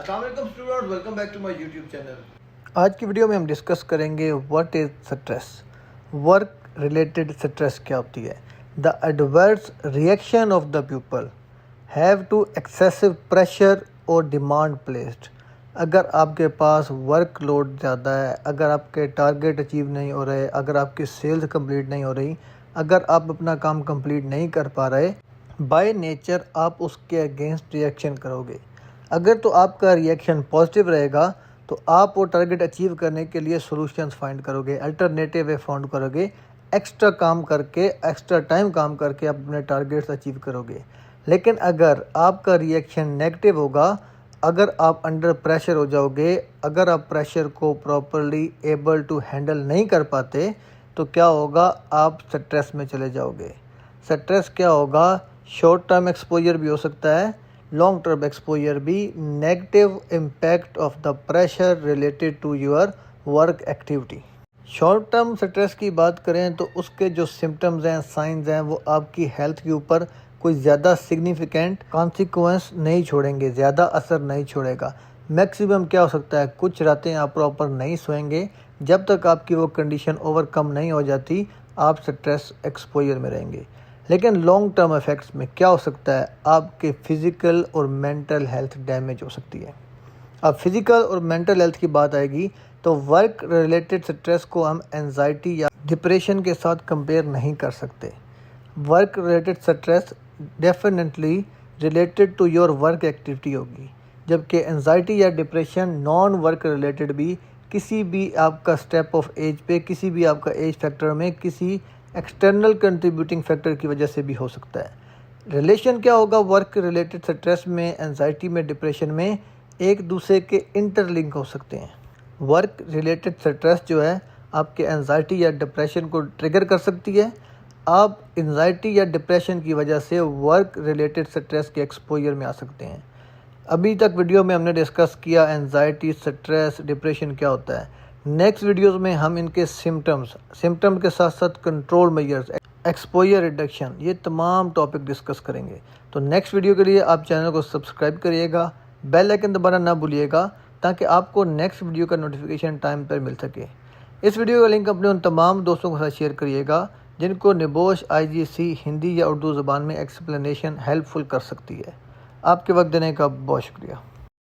अस्सलाम वालेकुम students, welcome back to my YouTube channel. आज की वीडियो में हम डिस्कस करेंगे what is stress. Work related stress क्या होती है। The adverse reaction of the people have to excessive pressure और डिमांड प्लेस्ड। अगर आपके पास वर्क लोड ज़्यादा है, अगर आपके टारगेट अचीव नहीं हो रहे, अगर आपकी सेल्स कंप्लीट नहीं हो रही, अगर आप अपना काम कंप्लीट नहीं कर पा रहे, बाय नेचर आप उसके अगेंस्ट रिएक्शन करोगे। अगर तो आपका रिएक्शन पॉजिटिव रहेगा तो आप वो टारगेट अचीव करने के लिए सॉल्यूशंस फाइंड करोगे, अल्टरनेटिव वे फाइंड करोगे, एक्स्ट्रा काम करके, एक्स्ट्रा टाइम काम करके आप अपने टारगेट्स अचीव करोगे। लेकिन अगर आपका रिएक्शन नेगेटिव होगा, अगर आप अंडर प्रेशर हो जाओगे, अगर आप प्रेशर को प्रॉपरली एबल टू हैंडल नहीं कर पाते, तो क्या होगा, आप स्ट्रेस में चले जाओगे। स्ट्रेस क्या होगा, शॉर्ट टर्म एक्सपोजर भी हो सकता है, लॉन्ग टर्म एक्सपोजर भी। Negative impact of the pressure related to your work activity. Short term stress की बात करें तो उसके जो सिम्टम्स हैं, साइंस हैं, वो आपकी हेल्थ के ऊपर कोई ज़्यादा सिग्निफिकेंट कॉन्सिक्वेंस नहीं छोड़ेंगे, ज़्यादा असर नहीं छोड़ेगा। मैक्सिमम क्या हो सकता है, कुछ रातें आप प्रॉपर नहीं सोएंगे। जब तक आपकी वो कंडीशन ओवरकम नहीं हो जाती, आप स्ट्रेस एक्सपोजर में रहेंगे। लेकिन लॉन्ग टर्म इफ़ेक्ट्स में क्या हो सकता है, आपके फिज़िकल और मेंटल हेल्थ डैमेज हो सकती है। अब फिज़िकल और मेंटल हेल्थ की बात आएगी तो वर्क रिलेटेड स्ट्रेस को हम एंजाइटी या डिप्रेशन के साथ कंपेयर नहीं कर सकते। Work related stress definitely related to your work activity होगी, जबकि एंजाइटी या डिप्रेशन नॉन वर्क रिलेटेड भी किसी भी आपका स्टेप ऑफ एज पे, किसी भी आपका एज फैक्टर में, किसी एक्सटर्नल कंट्रीब्यूटिंग फैक्टर की वजह से भी हो सकता है। रिलेशन क्या होगा वर्क रिलेटेड स्ट्रेस में, एंजाइटी में, डिप्रेशन में, एक दूसरे के इंटरलिंक हो सकते हैं। वर्क रिलेटेड स्ट्रेस जो है आपके एंजाइटी या डिप्रेशन को ट्रिगर कर सकती है। आप एंजाइटी या डिप्रेशन की वजह से वर्क रिलेटेड स्ट्रेस के एक्सपोजर में आ सकते हैं। अभी तक वीडियो में हमने डिस्कस किया एंजाइटी, स्ट्रेस, डिप्रेशन क्या होता है। नेक्स्ट वीडियोस में हम इनके सिम्टम के साथ साथ कंट्रोल मेजर्स, एक्सपोजर रिडक्शन, ये तमाम टॉपिक डिस्कस करेंगे। तो नेक्स्ट वीडियो के लिए आप चैनल को सब्सक्राइब करिएगा, बेल आइकन दबाना ना भूलिएगा, ताकि आपको नेक्स्ट वीडियो का नोटिफिकेशन टाइम पर मिल सके। इस वीडियो का लिंक अपने उन तमाम दोस्तों के साथ शेयर करिएगा जिनको निबोश IGC हिंदी या उर्दू ज़बान में एक्सप्लेनेशन हेल्पफुल कर सकती है। आपके वक्त देने का बहुत शुक्रिया।